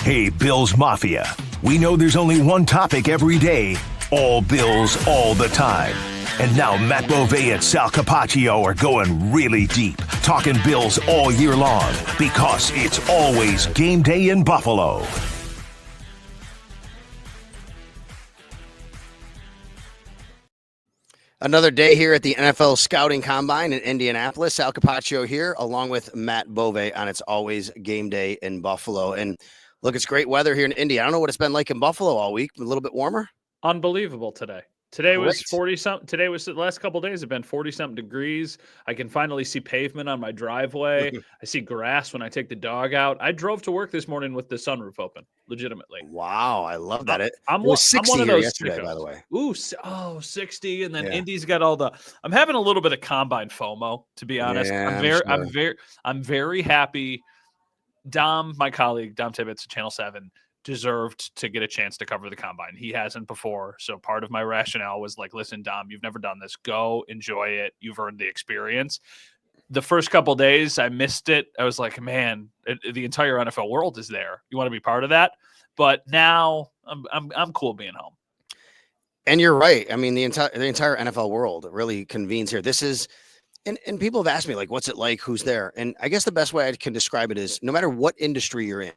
Hey, Bills Mafia. We know there's only one topic every day. All Bills, all the time. And now Matt Beauvais and Sal Capaccio are going really deep, talking Bills all year long, because it's always game day in Buffalo. Another day here at the NFL Scouting Combine in Indianapolis. Sal Capaccio here, along with Matt Beauvais on It's Always Game Day in Buffalo. And look, it's great weather here in Indy. I don't know what it's been like in Buffalo all week. A little bit warmer. Unbelievable today. Today Great. was 40-something. Today was the last couple of days have been 40-something degrees. I can finally see pavement on my driveway. I see grass when I take the dog out. I drove to work this morning with the sunroof open, legitimately. Wow, I love that. It I'm was 60 one of here those yesterday, sickos. by the way. Ooh, 60, and then Yeah. Indy's got all the. I'm having a little bit of combine FOMO, to be honest. Yeah, I'm very happy. Dom, my colleague, Dom Tibbetts at Channel 7, deserved to get a chance to cover the combine. He hasn't before. So part of my rationale was like, listen, Dom, you've never done this. Go enjoy it. You've earned the experience. The first couple of days, I missed it. I was like, man, the entire NFL world is there. You want to be part of that? But now I'm cool being home. And you're right. I mean, the entire NFL world really convenes here. This is, and people have asked me, like, what's it like? Who's there? And I guess the best way I can describe it is no matter what industry you're in,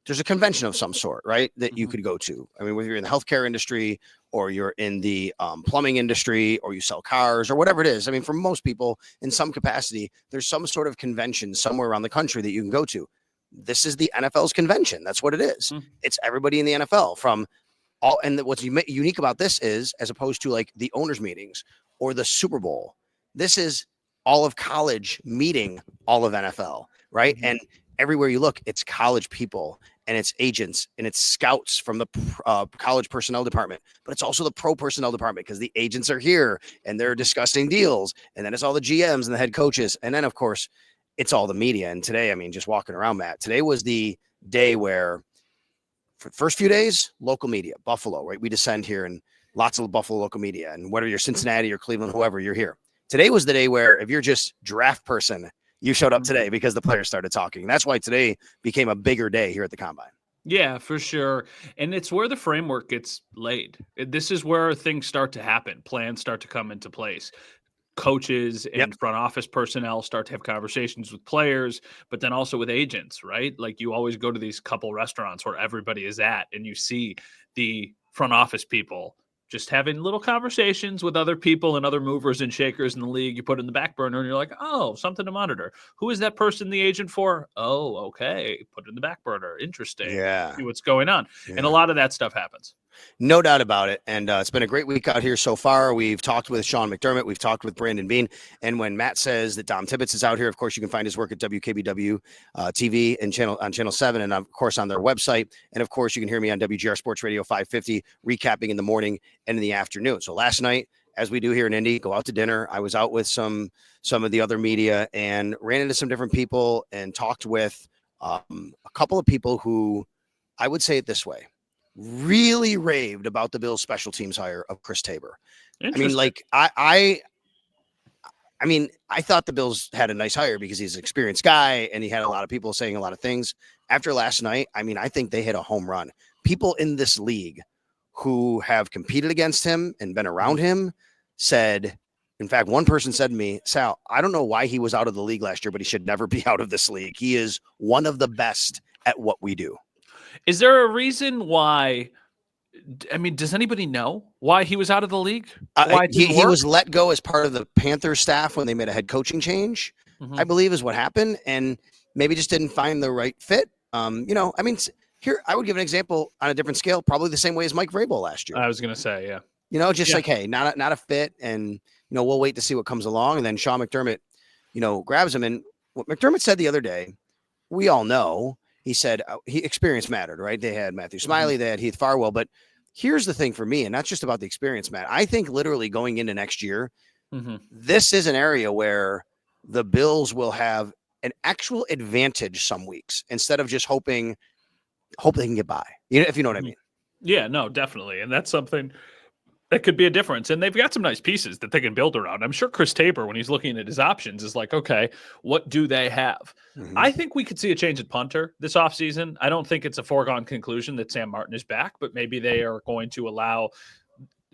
there's a convention of some sort, right, that you could go to. I mean, whether you're in the healthcare industry or you're in the plumbing industry or you sell cars or whatever it is. I mean, for most people in some capacity, there's some sort of convention somewhere around the country that you can go to. This is the NFL's convention. That's what it is. It's everybody in the NFL from all. And what's unique about this is, as opposed to like the owners' meetings or the Super Bowl, this is all of college meeting all of NFL, right? And everywhere you look, it's college people and it's agents and it's scouts from the college personnel department, but it's also the pro personnel department because the agents are here and they're discussing deals. And then it's all the GMs and the head coaches. And then, of course, it's all the media. And today, I mean, just walking around, Matt, today was the day where for the first few days, local media, Buffalo, right? We descend here and lots of Buffalo local media, and whether you're Cincinnati or Cleveland, whoever, you're here. Today was the day where if you're just draft person, you showed up today because the players started talking. That's why today became a bigger day here at the Combine. Yeah, for sure. And it's where the framework gets laid. This is where things start to happen. Plans start to come into place. Coaches and front office personnel start to have conversations with players, but then also with agents, right? Like you always go to these couple restaurants where everybody is at and you see the front office people just having little conversations with other people and other movers and shakers in the league. You put in the back burner and you're like, oh, something to monitor. Who is that person the agent for? Oh, okay. Put it in the back burner. Interesting. Yeah. See what's going on. Yeah. And a lot of that stuff happens. No doubt about it. And it's been a great week out here so far. We've talked with Sean McDermott. We've talked with Brandon Bean. And when Matt says that Dom Tibbetts is out here, of course, you can find his work at WKBW TV and on Channel 7 and, of course, on their website. And, of course, you can hear me on WGR Sports Radio 550, recapping in the morning and in the afternoon. So last night, as we do here in Indy, go out to dinner. I was out with some of the other media and ran into some different people and talked with a couple of people who, I would say it this way, really raved about the Bills special teams hire of Chris Tabor. I mean, like I mean, I thought the Bills had a nice hire because he's an experienced guy and he had a lot of people saying a lot of things. After last night, I mean, I think they hit a home run. People in this league who have competed against him and been around him said, in fact, one person said to me, Sal, I don't know why he was out of the league last year, but he should never be out of this league. He is one of the best at what we do. Is there a reason why? I mean, does anybody know why he was out of the league? Why he was let go as part of the Panthers staff when they made a head coaching change, I believe is what happened, and maybe just didn't find the right fit. I mean, here I would give an example on a different scale, probably the same way as Mike Vrabel last year. I was going to say, yeah. Like, hey, not a fit, and we'll wait to see what comes along, and then Sean McDermott, grabs him, and what McDermott said the other day, we all know. He said experience mattered, right? They had Matthew Smiley, they had Heath Farwell. But here's the thing for me, and that's just about the experience, Matt. I think literally going into next year, this is an area where the Bills will have an actual advantage some weeks instead of just hoping they can get by, if you know what I mean. Yeah, no, definitely. And that's something That could be a difference. And they've got some nice pieces that they can build around. I'm sure Chris Tabor, when he's looking at his options, is like, okay, what do they have? Mhm. I think we could see a change at punter this offseason. I don't think it's a foregone conclusion that Sam Martin is back, but maybe they are going to allow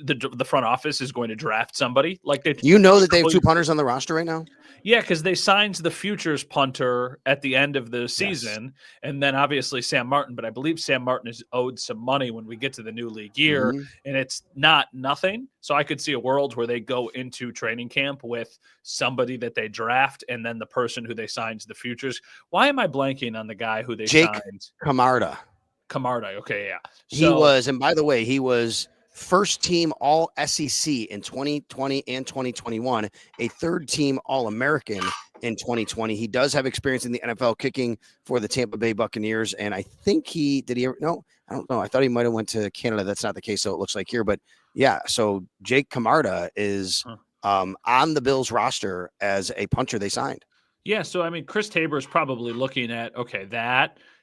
the front office is going to draft somebody like they. You know that they have 2 punters on the roster right now? Yeah, because they signed the futures punter at the end of the season, and then obviously Sam Martin. But I believe Sam Martin is owed some money when we get to the new league year, and it's not nothing. So I could see a world where they go into training camp with somebody that they draft, and then the person who they signed the futures. Why am I blanking on the guy who they signed? Camarda. Okay, yeah. He was, and by the way, he was first team All SEC in 2020 and 2021, a third team All American in 2020. He does have experience in the NFL kicking for the Tampa Bay Buccaneers. And I think no, I don't know. I thought he might've went to Canada. That's not the case. So it looks like here, but yeah. So Jake Camarda is on the Bills roster as a punter they signed. Yeah. So, I mean, Chris Tabor is probably looking at,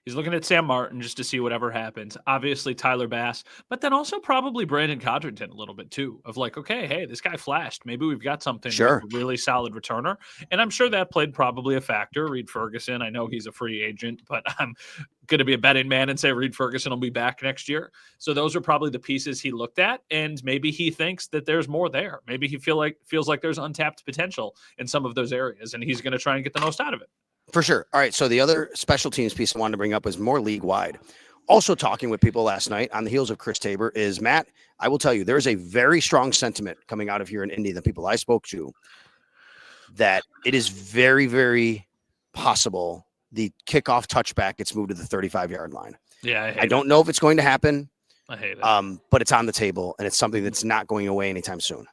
he's looking at Sam Martin just to see whatever happens. Obviously, Tyler Bass, but then also probably Brandon Codrington a little bit too. Of like, okay, hey, this guy flashed. Maybe we've got something. Sure. With a really solid returner, and I'm sure that played probably a factor. Reed Ferguson, I know he's a free agent, but I'm going to be a betting man and say Reed Ferguson will be back next year. So those are probably the pieces he looked at, and maybe he thinks that there's more there. Maybe he feels like there's untapped potential in some of those areas, and he's going to try and get the most out of it. For sure. All right. So the other special teams piece I wanted to bring up is more league wide. Also talking with people last night on the heels of Chris Tabor is Matt. I will tell you, there's a very strong sentiment coming out of here in Indy, the people I spoke to, that it is very, very possible the kickoff touchback gets moved to the 35-yard line. Yeah. I don't know if it's going to happen. I hate it. But it's on the table, and it's something that's not going away anytime soon.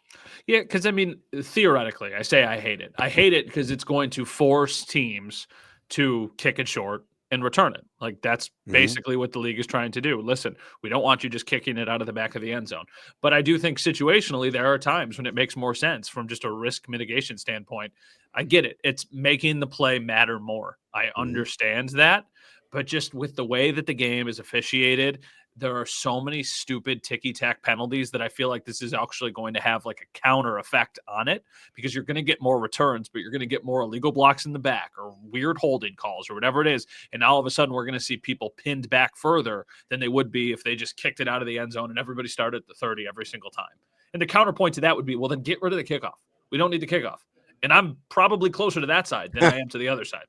Yeah, because, I mean, theoretically, I say I hate it. I hate it because it's going to force teams to kick it short and return it. Like, that's basically what the league is trying to do. Listen, we don't want you just kicking it out of the back of the end zone. But I do think situationally there are times when it makes more sense from just a risk mitigation standpoint. I get it. It's making the play matter more. I understand that. But just with the way that the game is officiated, there are so many stupid ticky-tack penalties that I feel like this is actually going to have like a counter effect on it, because you're going to get more returns, but you're going to get more illegal blocks in the back or weird holding calls or whatever it is. And all of a sudden we're going to see people pinned back further than they would be if they just kicked it out of the end zone and everybody started at the 30 every single time. And the counterpoint to that would be, well, then get rid of the kickoff. We don't need the kickoff. And I'm probably closer to that side than I am to the other side.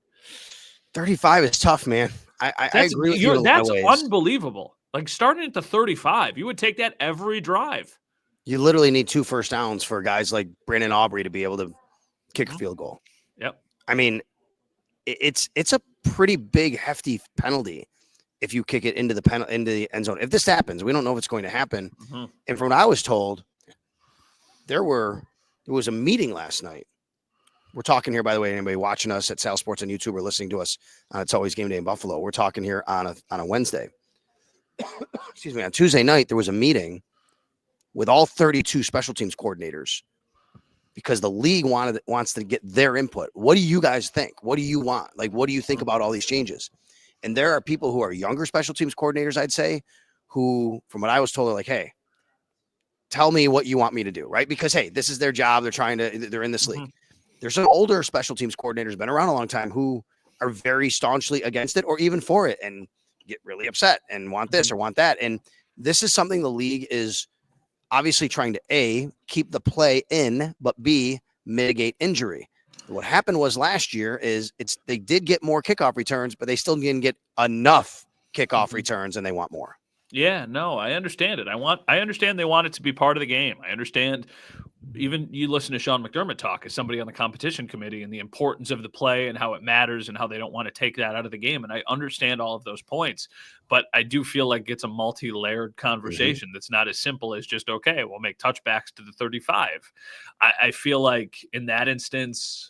35 is tough, man. I agree with you. That's unbelievable. Like, starting at the 35, you would take that every drive. You literally need 2 first downs for guys like Brandon Aubrey to be able to kick a field goal. Yep. I mean, it's a pretty big, hefty penalty if you kick it into the end zone. If this happens, we don't know if it's going to happen. And from what I was told, there was a meeting last night. We're talking here, by the way, anybody watching us at Sal Sports on YouTube or listening to us on It's Always Game Day in Buffalo. We're talking here on a Wednesday. Excuse me. On Tuesday night, there was a meeting with all 32 special teams coordinators because the league wants to get their input. What do you guys think? What do you want? Like, what do you think about all these changes? And there are people who are younger special teams coordinators, I'd say, who, from what I was told, are like, hey, tell me what you want me to do, right? Because, hey, this is their job. They're in this league. There's some older special teams coordinators, been around a long time, who are very staunchly against it or even for it and get really upset and want this or want that. And this is something the league is obviously trying to A, keep the play in, but B, mitigate injury. What happened was last year is they did get more kickoff returns, but they still didn't get enough kickoff returns, and they want more. Yeah, no, I understand it. I understand they want it to be part of the game. I understand. Even you listen to Sean McDermott talk as somebody on the competition committee and the importance of the play and how it matters and how they don't want to take that out of the game. And I understand all of those points, but I do feel like it's a multi-layered conversation that's not as simple as just, okay, we'll make touchbacks to the 35. I feel like in that instance,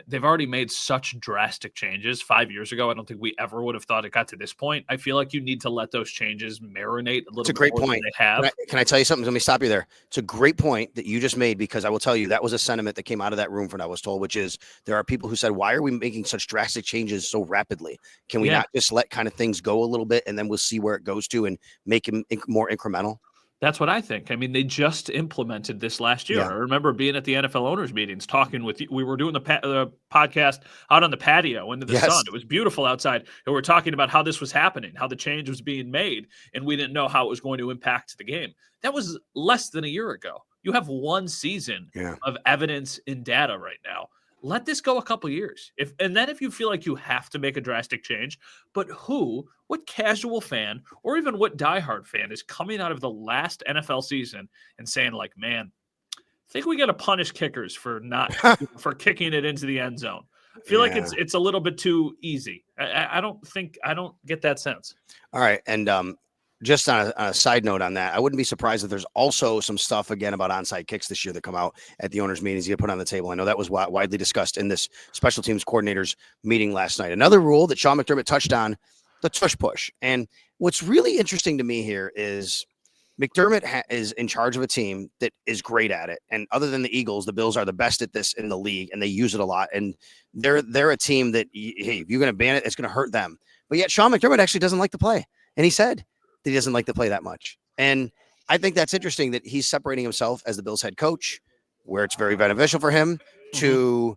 they've already made such drastic changes 5 years ago. I don't think we ever would have thought it got to this point. I feel like you need to let those changes marinate a little bit. It's a great point. They have. Can I tell you something? Let me stop you there. It's a great point that you just made, because I will tell you that was a sentiment that came out of that room from what I was told, which is there are people who said, why are we making such drastic changes so rapidly? Can we not just let kind of things go a little bit and then we'll see where it goes to and make them more incremental? That's what I think. I mean, they just implemented this last year. Yeah. I remember being at the NFL owners meetings, talking with you. We were doing the podcast out on the patio into the sun. Yes. It was beautiful outside, and we were talking about how this was happening, how the change was being made, and we didn't know how it was going to impact the game. That was less than a year ago. You have one season Yeah. of evidence and data right now. Let this go a couple years. And then if you feel like you have to make a drastic change, but what casual fan or even what diehard fan is coming out of the last NFL season and saying like, man, I think we got to punish kickers for not for kicking it into the end zone. I feel like it's a little bit too easy. I don't get that sense. All right. And just on a side note on that, I wouldn't be surprised if there's also some stuff again about onside kicks this year that come out at the owners' meetings you get put on the table. I know that was widely discussed in this special teams coordinators meeting last night. Another rule that Sean McDermott touched on, the tush push. And what's really interesting to me here is McDermott is in charge of a team that is great at it. And other than the Eagles, the Bills are the best at this in the league, and they use it a lot. And they're a team that, hey, if you're going to ban it, it's going to hurt them. But yet Sean McDermott actually doesn't like to play. And he said that he doesn't like to play that much. And I think that's interesting that he's separating himself as the Bills head coach, where it's very beneficial for him, to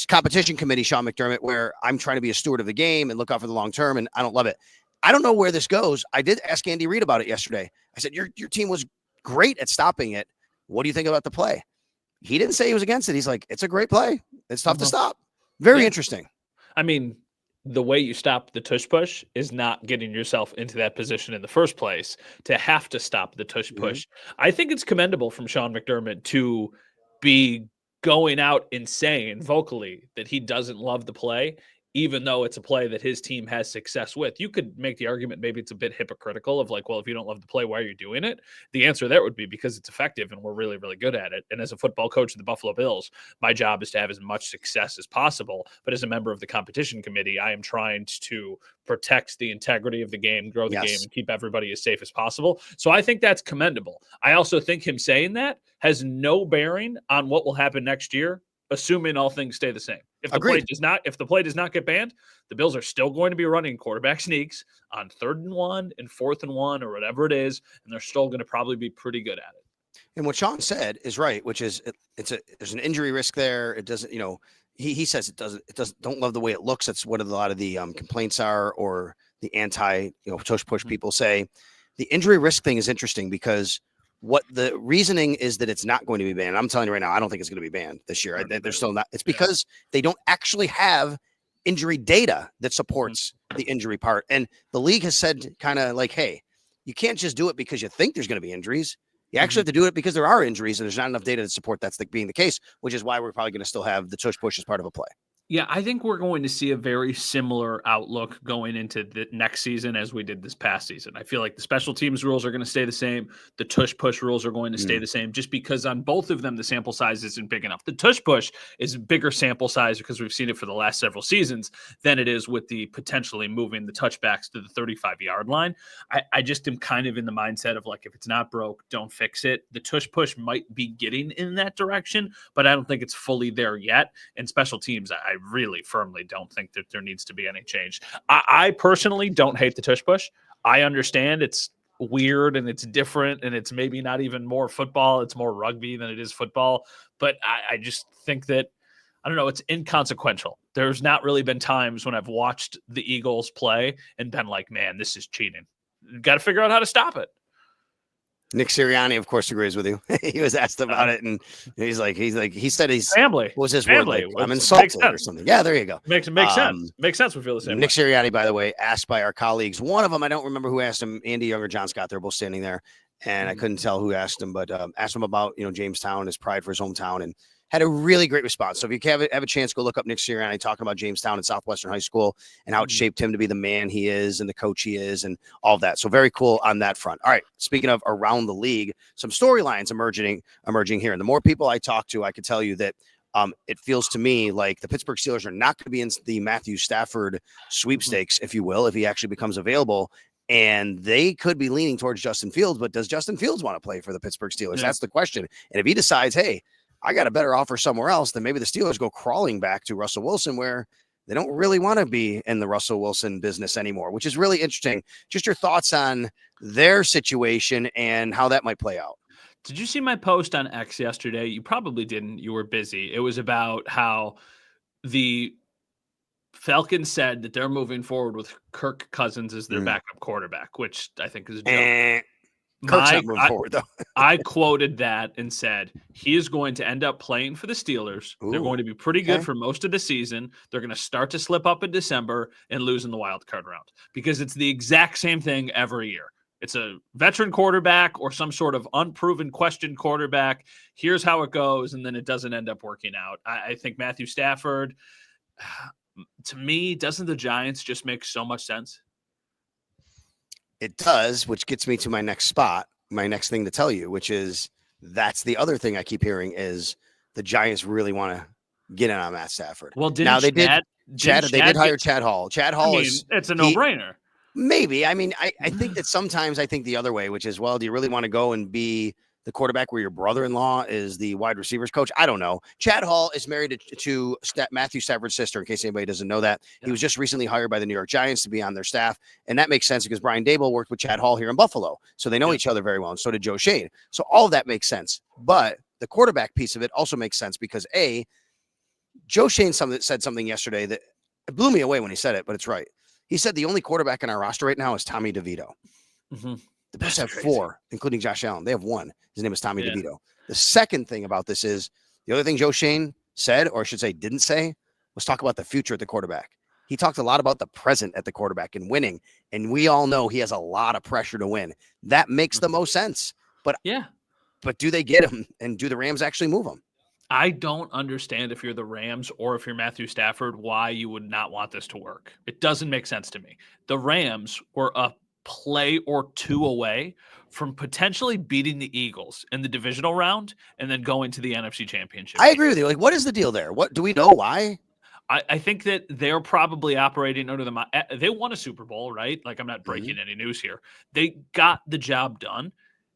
competition committee, Sean McDermott, where I'm trying to be a steward of the game and look out for the long term. And I don't love it. I don't know where this goes. I did ask Andy Reid about it yesterday. I said, your team was great at stopping it. What do you think about the play? He didn't say he was against it. He's like, it's a great play. It's tough to stop. Very interesting. I mean, the way you stop the tush push is not getting yourself into that position in the first place to have to stop the tush push. I think it's commendable from Sean McDermott to be going out and saying vocally that he doesn't love the play, even though it's a play that his team has success with. You could make the argument maybe it's a bit hypocritical of like, well, if you don't love the play, why are you doing it? The answer there would be because it's effective and we're really, really good at it. And as a football coach of the Buffalo Bills, my job is to have as much success as possible. But as a member of the competition committee, I am trying to protect the integrity of the game, grow the game, and keep everybody as safe as possible. So I think that's commendable. I also think him saying that has no bearing on what will happen next year, assuming all things stay the same. If the play does not get banned, the Bills are still going to be running quarterback sneaks on 3rd and 1 and 4th and 1 or whatever it is, and they're still going to probably be pretty good at it. And what Sean said is right, which is there's an injury risk there. It doesn't, he says it doesn't don't love the way it looks. That's what a lot of the complaints are, or the anti tush push people say. The injury risk thing is interesting because what the reasoning is that it's not going to be banned. I'm telling you right now, I don't think it's going to be banned this year. They're still not. It's because they don't actually have injury data that supports the injury part. And the league has said kind of like, hey, you can't just do it because you think there's going to be injuries. You actually have to do it because there are injuries and there's not enough data to support that's being the case, which is why we're probably going to still have the tush push as part of a play. Yeah, I think we're going to see a very similar outlook going into the next season as we did this past season. I feel like the special teams rules are going to stay the same. The tush push rules are going to stay the same, just because on both of them, the sample size isn't big enough. The tush push is a bigger sample size because we've seen it for the last several seasons than it is with the potentially moving the touchbacks to the 35-yard line. I just am kind of in the mindset of like, if it's not broke, don't fix it. The tush push might be getting in that direction, but I don't think it's fully there yet. And special teams, I really firmly don't think that there needs to be any change. I personally don't hate the tush push. I understand it's weird and it's different and it's maybe not even more football. It's more rugby than it is football. But I just think that, I don't know, it's inconsequential. There's not really been times when I've watched the Eagles play and been like, man, this is cheating. Got to figure out how to stop it. Nick Sirianni, of course, agrees with you. He was asked about it, and he said he's family. What was his family. word? Like, I'm insulted or something. Yeah, there you go. Makes sense. Makes sense. We feel the same. Nick Sirianni, by the way, asked by our colleagues. One of them, I don't remember who asked him. Andy Young or John Scott. They're both standing there, and I couldn't tell who asked him, but asked him about Jamestown, his pride for his hometown, and had a really great response. So if you have a chance, go look up Nick Sirianni talking about Jamestown and Southwestern High School and how it shaped him to be the man he is and the coach he is and all of that. So very cool on that front. All right. Speaking of around the league, some storylines emerging here. And the more people I talk to, I can tell you that it feels to me like the Pittsburgh Steelers are not going to be in the Matthew Stafford sweepstakes, if you will, if he actually becomes available. And they could be leaning towards Justin Fields, but does Justin Fields want to play for the Pittsburgh Steelers? That's the question. And if he decides, hey, I got a better offer somewhere else, then maybe the Steelers go crawling back to Russell Wilson, where they don't really want to be in the Russell Wilson business anymore, which is really interesting. Just your thoughts on their situation and how that might play out. Did you see my post on X yesterday? You probably didn't. You were busy. It was about how the Falcons said that they're moving forward with Kirk Cousins as their backup quarterback, which I think is a joke. Kirk's not moving forward, though. I quoted that and said, he is going to end up playing for the Steelers. They're going to be pretty good for most of the season. They're going to start to slip up in December and lose in the wild card round because it's the exact same thing every year. It's a veteran quarterback or some sort of unproven question quarterback. Here's how it goes, and then it doesn't end up working out. I think Matthew Stafford, to me, doesn't the Giants just make so much sense? It does, which gets me to my next spot, my next thing to tell you, which is that's the other thing I keep hearing is the Giants really want to get in on Matt Stafford. Well, they did hire Chad Hall. Chad Hall it's a no-brainer. Maybe. I mean, I think that sometimes I think the other way, which is, well, do you really want to go and be the quarterback where your brother-in-law is the wide receivers coach? I don't know. Chad Hall is married to Matthew Stafford's sister, in case anybody doesn't know that. He was just recently hired by the New York Giants to be on their staff. And that makes sense because Brian Daboll worked with Chad Hall here in Buffalo. So they know each other very well. And so did Joe Shane. So all of that makes sense. But the quarterback piece of it also makes sense because Joe Shane said something yesterday that it blew me away when he said it, but it's right. He said the only quarterback in our roster right now is Tommy DeVito. Mm-hmm. The Bills have 4, including Josh Allen. They have 1. His name is Tommy DeVito. The second thing about this is the other thing Joe Shane said, or I should say didn't say, was talk about the future at the quarterback. He talked a lot about the present at the quarterback and winning. And we all know he has a lot of pressure to win. That makes the most sense. But do they get him? And do the Rams actually move him? I don't understand if you're the Rams or if you're Matthew Stafford, why you would not want this to work. It doesn't make sense to me. The Rams were a play or 2 away from potentially beating the Eagles in the divisional round and then going to the NFC Championship. I agree with you. Like, what is the deal there? What do we know why? I think that they're probably operating under they won a Super Bowl, right? Like, I'm not breaking any news here. They got the job done.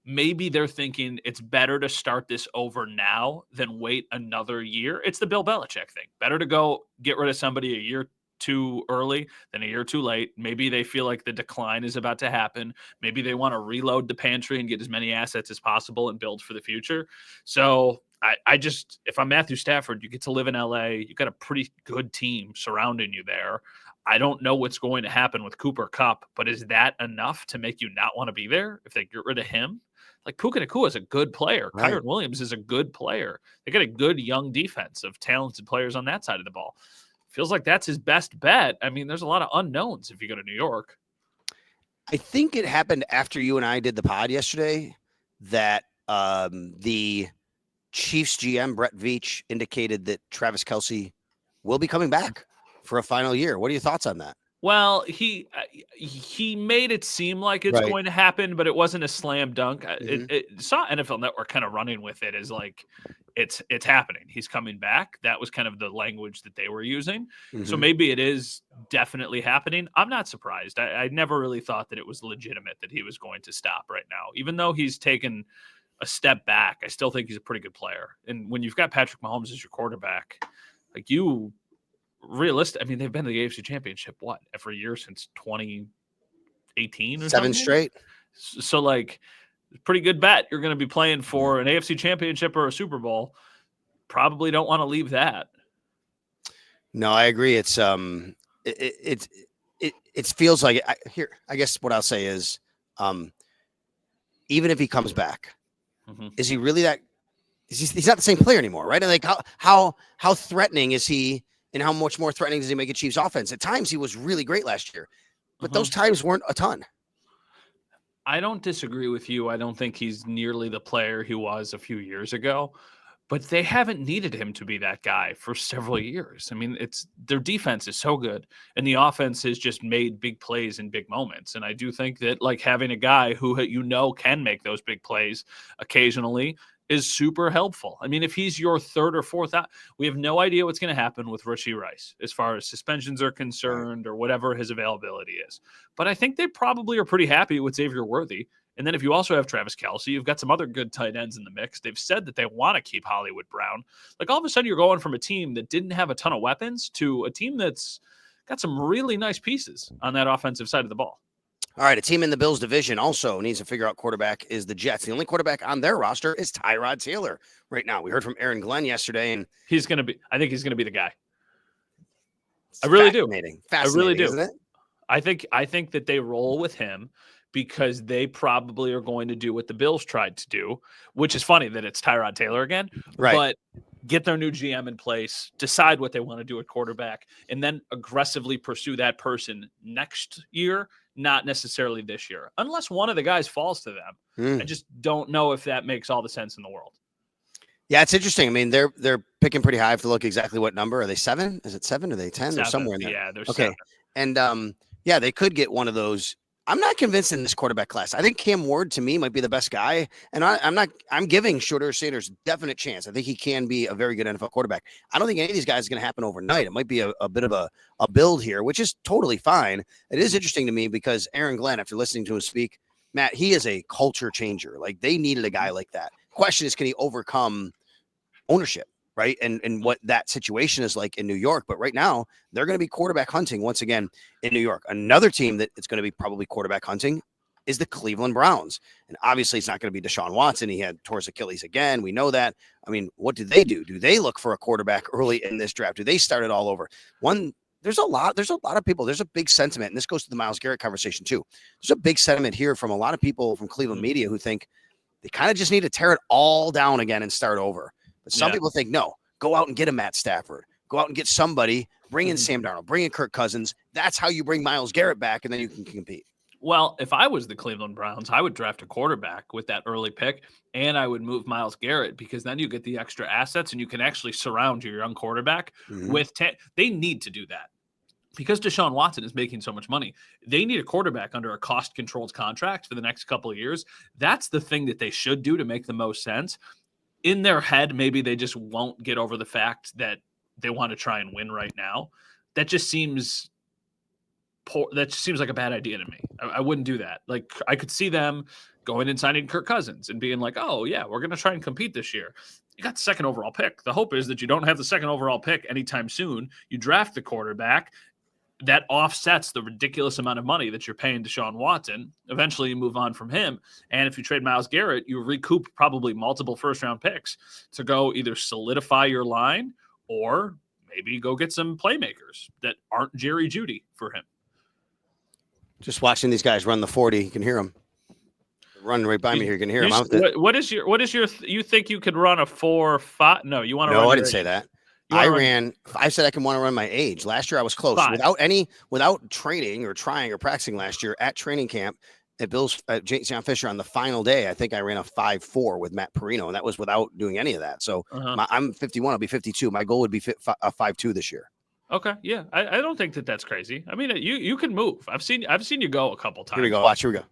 Maybe they're thinking it's better to start this over now than wait another year. It's the Bill Belichick thing. Better to go get rid of somebody a year too early than a year too late. Maybe they feel like the decline is about to happen. Maybe they want to reload the pantry and get as many assets as possible and build for the future. So I just, if I'm Matthew Stafford, you get to live in LA. You got a pretty good team surrounding you there. I don't know what's going to happen with Cooper Kupp, but is that enough to make you not want to be there if they get rid of him? Like, Puka Nacua is a good player. Right. Kyron Williams is a good player. They got a good young defense of talented players on that side of the ball. Feels like that's his best bet. I mean, there's a lot of unknowns if you go to New York. I think it happened after you and I did the pod yesterday that the Chiefs GM, Brett Veach, indicated that Travis Kelce will be coming back for a final year. What are your thoughts on that? Well, he made it seem like it's going to happen, but it wasn't a slam dunk. It saw NFL Network kind of running with it as like it's happening. He's coming back. That was kind of the language that they were using. So maybe it is definitely happening. I'm not surprised. I never really thought that it was legitimate that he was going to stop right now, even though he's taken a step back. I still think he's a pretty good player. And when you've got Patrick Mahomes as your quarterback, like realistic. I mean, they've been to the AFC Championship every year since 2018 or 7 straight. So like, pretty good bet you're going to be playing for an AFC Championship or a Super Bowl. Probably don't want to leave that. No, I agree. It's it feels like I guess what I'll say is, even if he comes back, is he really that? He's not the same player anymore, right? And like how threatening is he? And how much more threatening does he make a Chiefs offense? At times he was really great last year, but those times weren't a ton. I don't disagree with you. I don't think he's nearly the player he was a few years ago, but they haven't needed him to be that guy for several years. I mean, their defense is so good and the offense has just made big plays in big moments. And I do think that like having a guy who can make those big plays occasionally is super helpful. I mean, if he's your third or fourth out, we have no idea what's going to happen with Rashee Rice as far as suspensions are concerned or whatever his availability is. But I think they probably are pretty happy with Xavier Worthy. And then if you also have Travis Kelce, you've got some other good tight ends in the mix. They've said that they want to keep Hollywood Brown. Like all of a sudden you're going from a team that didn't have a ton of weapons to a team that's got some really nice pieces on that offensive side of the ball. All right, a team in the Bills division also needs to figure out quarterback is the Jets. The only quarterback on their roster is Tyrod Taylor right now. We heard from Aaron Glenn yesterday, and I think he's going to be the guy. it's I really do. Fascinating, I really do. Isn't it? I think that they roll with him because they probably are going to do what the Bills tried to do, which is funny that it's Tyrod Taylor again. Right. But get their new GM in place, decide what they want to do at quarterback, and then aggressively pursue that person next year, not necessarily this year, unless one of the guys falls to them. I just don't know if that makes all the sense in the world. Yeah, it's interesting. I mean, they're picking pretty high. I have to look exactly what number. Are they 7? Is it 7? Are they 10? Or somewhere in there? Yeah, they're okay. 7. And yeah, they could get one of those. I'm not convinced in this quarterback class. I think Cam Ward to me might be the best guy, and I'm giving Shorter Sanders definite chance. I think he can be a very good NFL quarterback. I don't think any of these guys is going to happen overnight. It might be a bit of a build here, which is totally fine. It is interesting to me because Aaron Glenn, after listening to him speak, Matt, he is a culture changer. Like they needed a guy like that. Question is, can he overcome ownership? Right. And what that situation is like in New York. But right now, they're going to be quarterback hunting once again in New York. Another team that it's going to be probably quarterback hunting is the Cleveland Browns. And obviously, it's not going to be Deshaun Watson. He had tore his Achilles again. We know that. I mean, what do they do? Do they look for a quarterback early in this draft? Do they start it all over? There's a lot of people. There's a big sentiment, and this goes to the Myles Garrett conversation too. There's a big sentiment here from a lot of people from Cleveland media who think they kind of just need to tear it all down again and start over. But some people think, no, go out and get a Matt Stafford. Go out and get somebody. Bring in Sam Darnold. Bring in Kirk Cousins. That's how you bring Myles Garrett back, and then you can compete. Well, if I was the Cleveland Browns, I would draft a quarterback with that early pick, and I would move Myles Garrett because then you get the extra assets, and you can actually surround your young quarterback with they need to do that. Because Deshaun Watson is making so much money, they need a quarterback under a cost-controlled contract for the next couple of years. That's the thing that they should do to make the most sense. In their head, maybe they just won't get over the fact that they want to try and win right now. That just seems poor. That just seems like a bad idea to me. I wouldn't do that. Like I could see them going and signing Kirk Cousins and being like, oh yeah, we're going to try and compete this year. You got the second overall pick. The hope is that you don't have the second overall pick anytime soon. You draft the quarterback. That offsets the ridiculous amount of money that you're paying Deshaun Watson. Eventually, you move on from him. And if you trade Myles Garrett, you recoup probably multiple first-round picks to go either solidify your line or maybe go get some playmakers that aren't Jerry Jeudy for him. Just watching these guys run the 40, you can hear them. Run right by me here, you can hear them. What is your you think you could run a 4.5? No, you want to run. No, I didn't say that. I said I can want to run my age. Last year I was close. 5. Without training or trying or practicing last year at training camp at John Fisher on the final day. I think I ran a 5.4 with Matt Perino, and that was without doing any of that. So I'm 51. I'll be 52. My goal would be a 5.2 this year. Okay. Yeah. I don't think that's crazy. I mean, you can move. I've seen you go a couple times. Here we go. Watch. Here we go.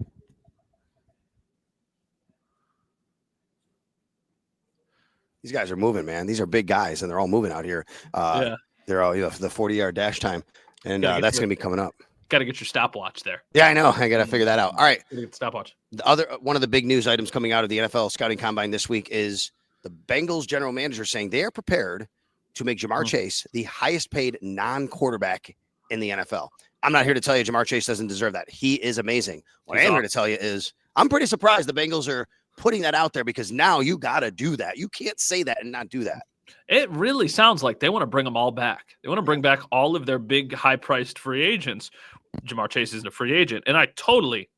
These guys are moving, man. These are big guys, and they're all moving out here. They're all the 40-yard dash time, and that's going to be coming up. Got to get your stopwatch there. Yeah, I know. I got to figure that out. All right. Get the stopwatch. One of the big news items coming out of the NFL scouting combine this week is the Bengals general manager saying they are prepared to make Jamar Chase the highest paid non-quarterback in the NFL. I'm not here to tell you Jamar Chase doesn't deserve that. He is amazing. What I am here to tell you is I'm pretty surprised the Bengals are putting that out there because now you got to do that. You can't say that and not do that. It really sounds like they want to bring them all back. They want to bring back all of their big, high-priced free agents. Jamar Chase isn't a free agent, and I totally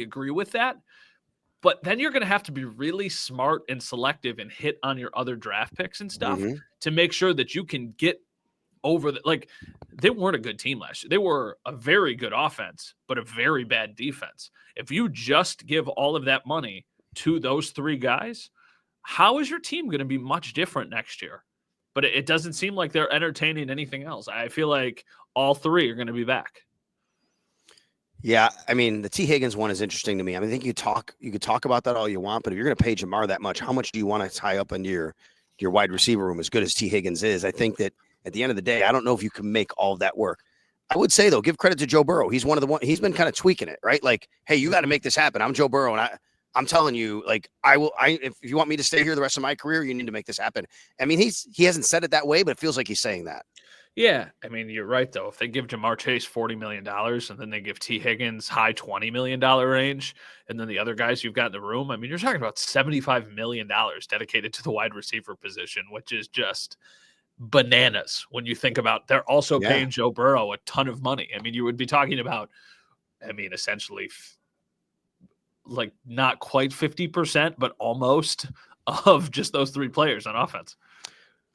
agree with that. But then you're going to have to be really smart and selective and hit on your other draft picks and stuff to make sure that you can get over they weren't a good team last year. They were a very good offense, but a very bad defense. If you just give all of that money to those 3 guys, how is your team going to be much different next year? But it doesn't seem like they're entertaining anything else. I feel like all 3 are going to be back. Yeah, I mean, the T. Higgins one is interesting to me. I mean, I think you could talk about that all you want, but if you're going to pay Jamar that much, how much do you want to tie up into your wide receiver room as good as T. Higgins is? I think that at the end of the day, I don't know if you can make all of that work. I would say, though, give credit to Joe Burrow. He's he's been kind of tweaking it, right? Like, hey, you got to make this happen. I'm Joe Burrow, and I'm telling you, like, if you want me to stay here the rest of my career, you need to make this happen. I mean, he hasn't said it that way, but it feels like he's saying that. Yeah, I mean, you're right, though. If they give Jamar Chase $40 million and then they give T. Higgins high $20 million range, and then the other guys you've got in the room, I mean, you're talking about $75 million dedicated to the wide receiver position, which is just bananas when you think about they're also paying Joe Burrow a ton of money. I mean, you would be talking about, essentially like not quite 50%, but almost of just those three players on offense.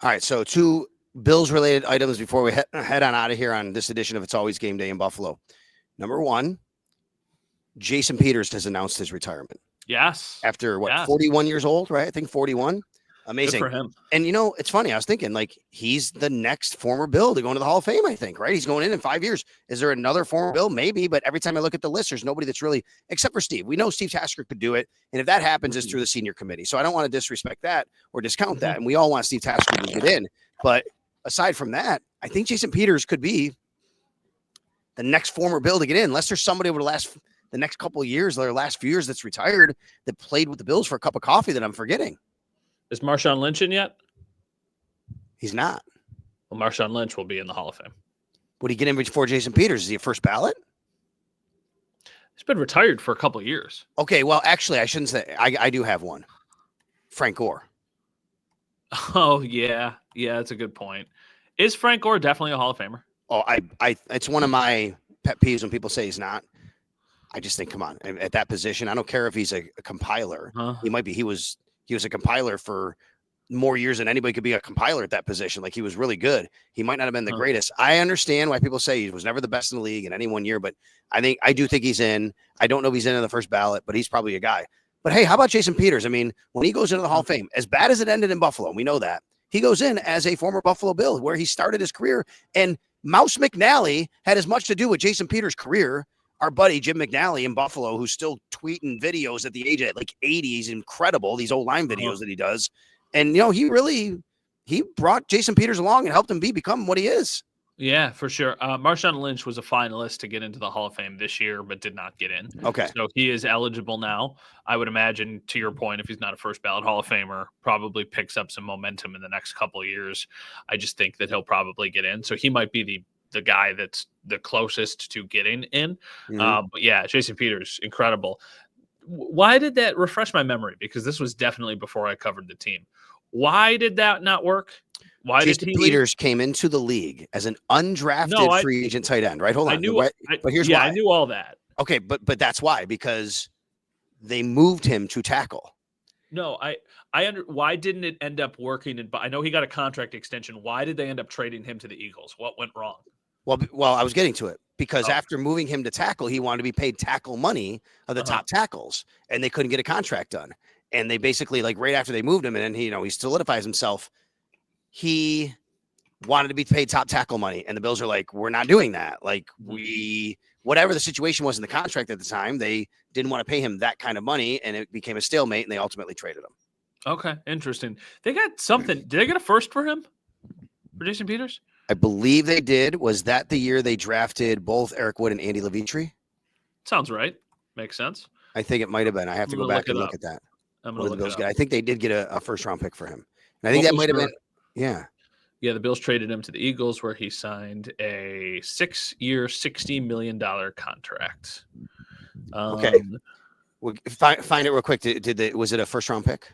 All right, so 2 Bills-related items before we head on out of here on this edition of It's Always Game Day in Buffalo. Number 1, Jason Peters has announced his retirement. Yes. After 41 years old, right? I think 41. Amazing. Good for him. And it's funny. I was thinking like he's the next former Bill to go into the Hall of Fame, I think, right? He's going in 5 years. Is there another former Bill? Maybe, but every time I look at the list, there's nobody that's really, except for Steve. We know Steve Tasker could do it. And if that happens, it's through the senior committee. So I don't want to disrespect that or discount that. And we all want Steve Tasker to get in. But aside from that, I think Jason Peters could be the next former Bill to get in, unless there's somebody over the next couple of years, or last few years that's retired that played with the Bills for a cup of coffee that I'm forgetting. Is Marshawn Lynch in yet? He's not. Well, Marshawn Lynch will be in the Hall of Fame. Would he get in before Jason Peters? Is he a first ballot? He's been retired for a couple of years. Okay, well, actually, I shouldn't say. I do have one. Frank Gore. Oh, yeah. Yeah, that's a good point. Is Frank Gore definitely a Hall of Famer? Oh, it's one of my pet peeves when people say he's not. I just think, come on, at that position, I don't care if he's a compiler. He might be. He was a compiler for more years than anybody could be a compiler at that position. Like, he was really good. He might not have been the greatest. I understand why people say he was never the best in the league in any one year, but I do think he's in. I don't know if he's in the first ballot, but he's probably a guy. But hey, how about Jason Peters? I mean, when he goes into the Hall of Fame, as bad as it ended in Buffalo, we know that, he goes in as a former Buffalo Bill where he started his career. And Mouse McNally had as much to do with Jason Peters' career. Our buddy Jim McNally in Buffalo, who's still tweeting videos at the age of like 80, he's incredible. These old line videos that he does. And, he brought Jason Peters along and helped him become what he is. Yeah, for sure. Marshawn Lynch was a finalist to get into the Hall of Fame this year, but did not get in. Okay. So he is eligible now. I would imagine, to your point, if he's not a first ballot Hall of Famer, probably picks up some momentum in the next couple of years. I just think that he'll probably get in. So he might be the guy that's the closest to getting in. But yeah, Jason Peters, incredible. Why did that refresh my memory? Because this was definitely before I covered the team. Why did that not work? Why Jason did Peters came into the league as an undrafted free agent tight end, right? Hold on. But here's why. I knew all that. Okay, but that's why, because they moved him to tackle. No, why didn't it end up working? I know he got a contract extension. Why did they end up trading him to the Eagles? What went wrong? Well, I was getting to it because after moving him to tackle, he wanted to be paid tackle money of the top tackles, and they couldn't get a contract done. And they basically, like, right after they moved him, and then he solidifies himself. He wanted to be paid top tackle money, and the Bills are like, we're not doing that. Like, whatever the situation was in the contract at the time, they didn't want to pay him that kind of money, and it became a stalemate, and they ultimately traded him. Okay, interesting. They got something. Did they get a first for him? For Jason Peters? I believe they did. Was that the year they drafted both Eric Wood and Andy Levitre? Sounds right. Makes sense. I think it might have been. I have to go back and look at that. I'm going to look it up. I think they did get a first-round pick for him. And I think that might have been – yeah. Yeah, the Bills traded him to the Eagles, where he signed a 6-year, $60 million contract. Okay. Find it real quick. Was it a first-round pick?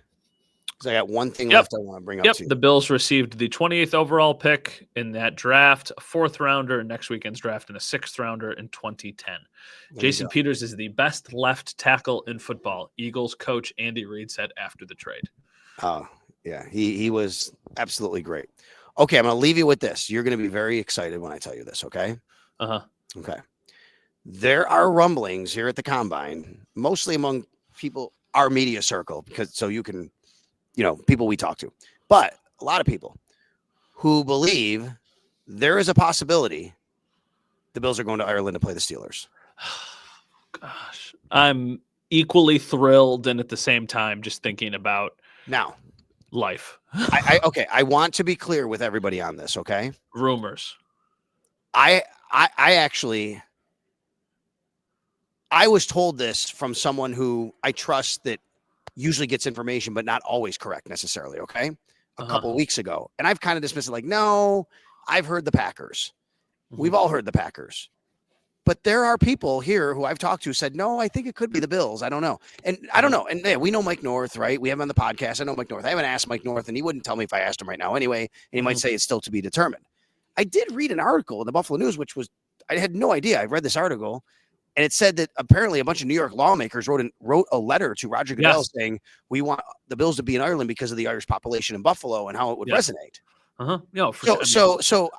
Because I got one thing left I want to bring up to you. The Bills received the 28th overall pick in that draft, a 4th-rounder in next weekend's draft, and a 6th-rounder in 2010. Jason Peters is the best left tackle in football, Eagles coach Andy Reid said after the trade. Oh, yeah. He was absolutely great. Okay, I'm going to leave you with this. You're going to be very excited when I tell you this, okay? Uh-huh. Okay. There are rumblings here at the Combine, mostly among people, our media circle, so you can, people we talk to, but a lot of people who believe there is a possibility the Bills are going to Ireland to play the Steelers. Gosh, I'm equally thrilled and at the same time just thinking about now life. I want to be clear with everybody on this. Okay. Rumors. I was told this from someone who I trust that usually gets information, but not always correct necessarily. Okay. A couple of weeks ago. And I've kind of dismissed it like, no, I've heard the Packers. We've all heard the Packers. But there are people here who I've talked to said, no, I think it could be the Bills. I don't know. And I don't know. And yeah, we know Mike North, right? We have him on the podcast. I know Mike North. I haven't asked Mike North, and he wouldn't tell me if I asked him right now anyway. And he might say it's still to be determined. I did read an article in the Buffalo News, which was, I had no idea. I read this article, and it said that apparently a bunch of New York lawmakers wrote a letter to Roger Goodell saying, we want the Bills to be in Ireland because of the Irish population in Buffalo and how it would resonate. No, so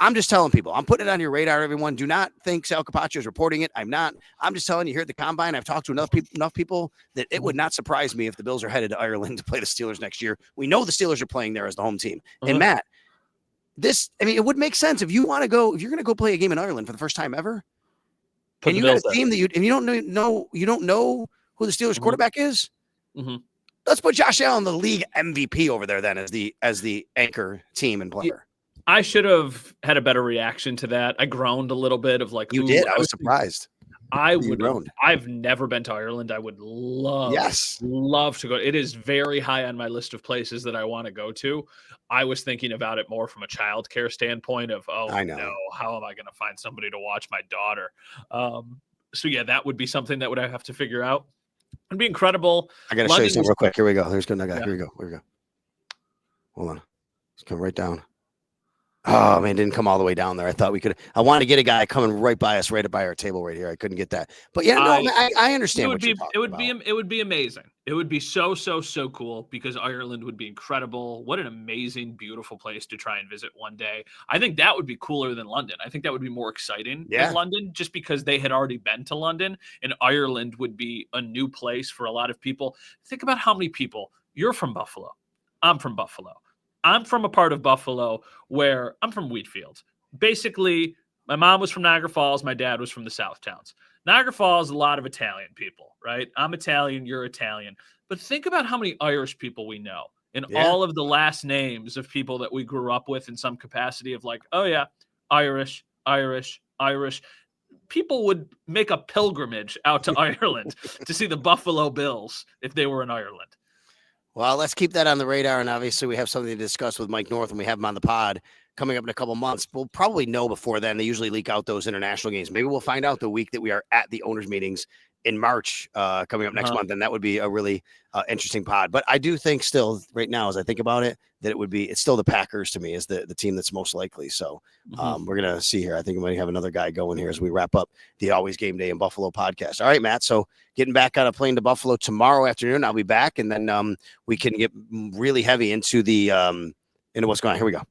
I'm just telling people, I'm putting it on your radar, everyone. Do not think Sal Capaccio is reporting it. I'm not. I'm just telling you here at the Combine, I've talked to enough people that it would not surprise me if the Bills are headed to Ireland to play the Steelers next year. We know the Steelers are playing there as the home team. And Matt, it would make sense if you want to go, if you're going to go play a game in Ireland for the first time ever, and you got a team that you don't know who the Steelers quarterback is. Let's put Josh Allen, the league MVP, over there then as the anchor team and player. I should have had a better reaction to that. I groaned a little bit of like, you did. I was surprised. I've never been to Ireland. I would love to go. It is very high on my list of places that I want to go to. I was thinking about it more from a childcare standpoint of, I know. No, how am I going to find somebody to watch my daughter? So yeah, that would be something that would I have to figure out. It'd be incredible. I got to show you something real quick. Here we go. Here's good guy. Yeah. Here we go. Hold on. Let's come right down. Oh man, didn't come all the way down there. I thought we could. I wanted to get a guy coming right by us, right by our table right here. I couldn't get that. But yeah, no, I understand. It would be amazing. It would be so cool because Ireland would be incredible. What an amazing, beautiful place to try and visit one day. I think that would be cooler than London. I think that would be more exciting than London, just because they had already been to London, and Ireland would be a new place for a lot of people. Think about how many people. You're from Buffalo. I'm from Buffalo. I'm from a part of Buffalo where I'm from Wheatfield. Basically, my mom was from Niagara Falls. My dad was from the South Towns. Niagara Falls, a lot of Italian people, right? I'm Italian. You're Italian. But think about how many Irish people we know and all of the last names of people that we grew up with in some capacity of like, oh yeah, Irish. People would make a pilgrimage out to Ireland to see the Buffalo Bills if they were in Ireland. Well, let's keep that on the radar. And obviously we have something to discuss with Mike North when we have him on the pod coming up in a couple months. We'll probably know before then. They usually leak out those international games. Maybe we'll find out the week that we are at the owners meetings in March coming up next month. And that would be a really interesting pod. But I do think still right now, as I think about it, that it's still the Packers to me is the team that's most likely. So we're going to see here. I think we might have another guy going here as we wrap up the Always Game Day in Buffalo podcast. All right, Matt. So getting back on a plane to Buffalo tomorrow afternoon, I'll be back. And then we can get really heavy into into what's going on. Here we go.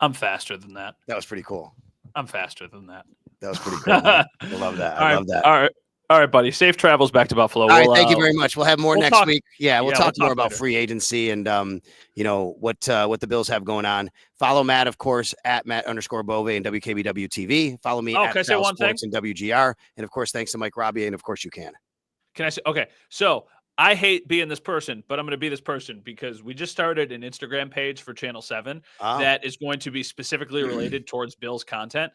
I'm faster than that. That was pretty cool. I'm faster than that. That was pretty cool. I love that. I love that. All right, buddy. Safe travels back to Buffalo. All right, thank you very much. We'll have more next week. Yeah, we'll talk more about free agency and what the Bills have going on. Follow Matt, of course, at Matt_Bove and WKBW TV. Follow me at Sal Sports and WGR. And of course, thanks to Mike Robbie. And of course, you can. Can I say? Okay, so I hate being this person, but I'm going to be this person because we just started an Instagram page for Channel 7 that is going to be specifically related towards Bills content.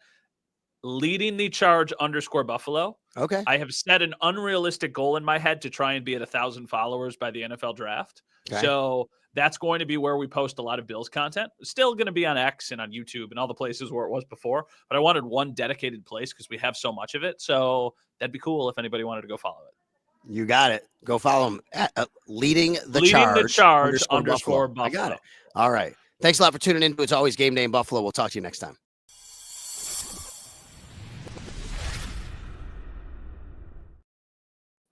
Leading the charge _Buffalo. Okay. I have set an unrealistic goal in my head to try and be at 1,000 followers by the NFL draft. Okay. So that's going to be where we post a lot of Bills content. Still going to be on X and on YouTube and all the places where it was before. But I wanted one dedicated place because we have so much of it. So that'd be cool if anybody wanted to go follow it. You got it. Go follow him at Leading the Charge _Buffalo. I got it. All right. Thanks a lot for tuning in. It's always Game Day in Buffalo. We'll talk to you next time.